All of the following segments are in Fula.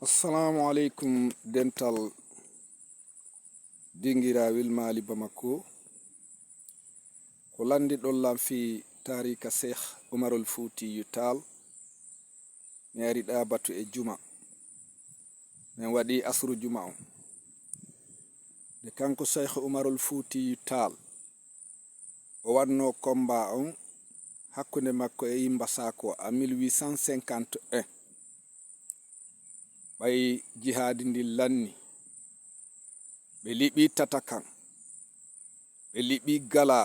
Assalamu alaikum dental dingirawil mali Bamako ko landi ɗon fi tarika Sheikh Umarul Futi Tall mi ari ɗa batu e juma min waɗi asru juma on de kanko Sheikh Umarul Futi Tall o wanno combat on hakkunde makko e Yimba Sako a 1851 ɓay jihadi ndi lanni ɓe liɓi Tatakan ɓe liɓi Gala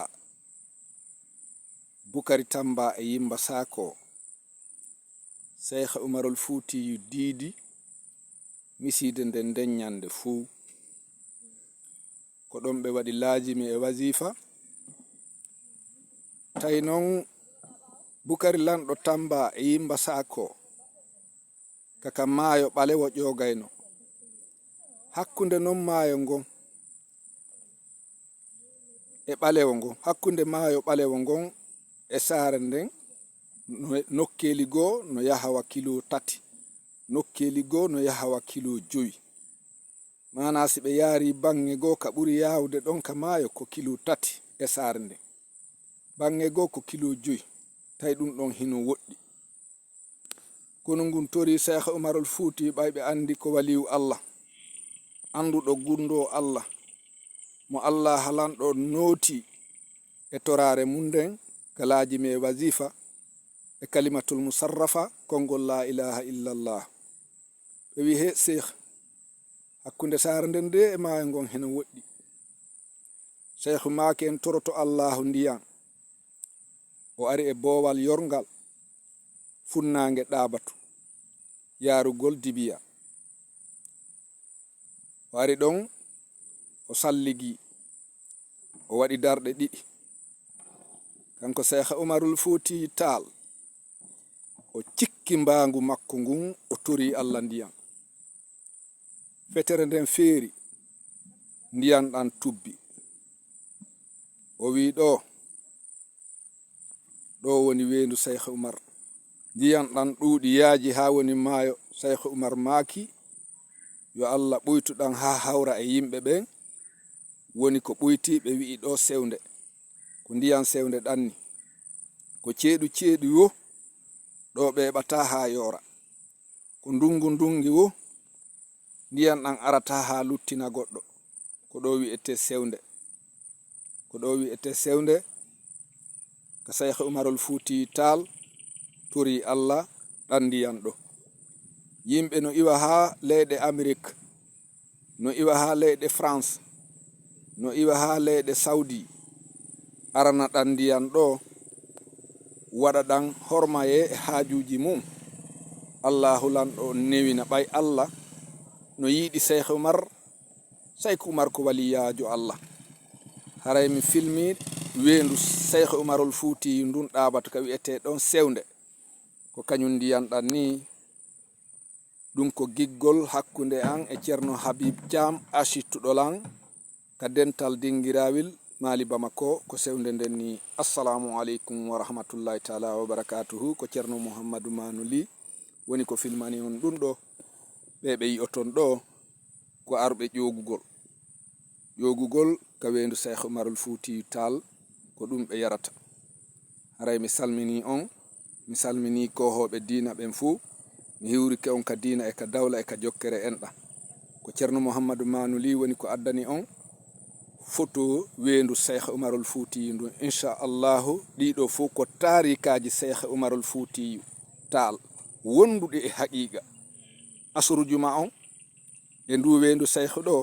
Bukari Tamba e Yimba Sako Sheikh Umarul Futi diidi miside nden nyande fuu ko ɗon ɓe waɗi laajimi e wazifa tawi noon Bukari lanɗo Tamba e Yimba Sako kaka maayo ɓalewo ƴogayno hakkunde non maayo ngon e ɓalewo ngon hakkunde maayo ɓalewo ngon e saare nden nokkeli goo no yaha wakkilo 3 nokkeli goo no yaha wakkilo 5 mana si ɓe yaari bange goo ka ɓuri yawde ɗon ka maayo ko kilo 3 e saare nden bange goo ko kilo 5 tawi ɗum ɗon hino woɗɗi kono ngun tori Sheikh Umarul Futi ɓayɓe andi ko waliyu Allah anduɗo gundo Allah mo Allah halanɗo nooti e torare mum nden kalaji me wazifa e kalimatul musarrafa kongol la ilaha illallah ɓe wi he Sheikh hakkunde saare nden de e maayo ngon heno woɗɗi Sheikh maake en toroto Allahu ndiyan o ari e boowal yorngal funnange ɗabatu yarugol Dibiya o ari ɗon o salligi o waɗi darɗe 2 kanko Sheikh Umarul Futi Tall o cikki mbangu makko ngun o tori Allah ndiyan fetere nden feeri ndiyan ɗan tubbi o wi ɗo woni wendu Sheikh Umar ndiyan ɗan ɗuuɗi yaaji ha woni maayo Sheikh Umar maaki yo Allah ɓuytuɗan ha hawra e yimɓe ɓen woni ko ɓuyti ɓe wi'i ɗo sewnde ko ndiyan sewnde ɗanni ko ceeɗu wo ɗo ɓe ɓata ha yora ko ndungi wo ndiyan ɗan arata ha luttina goɗɗo ko ɗo wi'ete sewnde ka Sheikh Umarul Futi Tall tori Allah ɗan ndiyan ɗo yimɓe no iwa ha leyɗe Amérique no iwa ha leyɗe France no iwa ha leyɗe Saudi arana ɗan ndiyan ɗo waɗa ɗan hormaye e hajuji mum Allahu lanɗo newina ɓay Allah no yiɗi Sheikh Umar Sheikh Umar ko waliyajo Allah haray mi filmi wendu Sheikh Umarul Futi ndun ɗabatu ka wi'ete ɗon sewnde ko kañum ndiyan ɗan ni ɗum ko giggol hakkunde an e Ceerno Habib Thiam acittuɗolan ka dental dingirawil mali Bamako ko sewnde nden ni assalamu aleykum wa rahmatullahi taala wa barakatuhu ko Ceerno Mouhamadou Manouli woni ko filmani on ɗum ɗo ɓe yi'oton ɗo ko arɓe ƴogugol ka wendu Sheikh Umarul Futi Tall ko ɗum ɓe yarata haray mi salmini on mi salmini kohoɓe diina ɓen fuu mi hiwrike on ka diina e ka dawla e ka jokkere enɗa ko Ceerno Mouhamadou Manouli woni ko addani on photo wendu Sheikh Umarul Futi ndun inchallahu ɗiɗo fuu ko tarikaji Sheikh Umarul Futi Tall wonduɗe e haqiqa asru juma on e ndu wendu Sheikh ɗo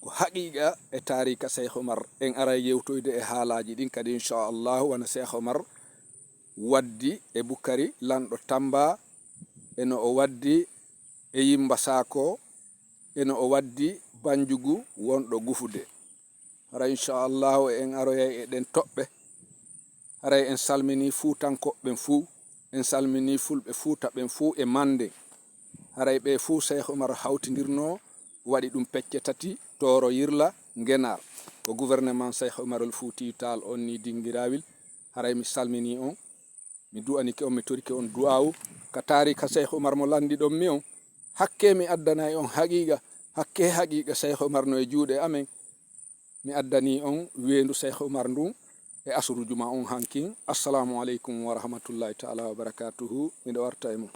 ko haqiqa e tarika Sheikh Umar en ara yewtoyde e haalaji ɗin kadi inchallahu wana Sheikh Umar waddi e Bukari lanɗo Tamba eno o waddi e Yimba Sako eno o waddi Banjugu wonɗo Gufude hara inchallahu en aroyay e ɗen toɓɓe haray en salmini Fuutankoɓɓen fuu en salmini fulɓe Fuuta ɓen fuu e Mande haray ɓe fuu Sheikh Umar hawtidirno waɗi ɗum pecce 3 Toro Yirla Ngenar ko gouvernement Sheikh Umarul Futi Tall on ni dingirawil haray mi salmini on mi du'anike on mi torike on du'awu ka tarika Sheikh Umar mo landi ɗon mi on hakke mi addanayi on haqiqa hakke haqiqa Cheikh Oumar no e juuɗe amen mi addani on wendu Cheikh Oumar ndun e asru juma on hankin. Assalamu aleykum wa rahmatullahi taala wa barakatuhu. Miɗo warta e mum.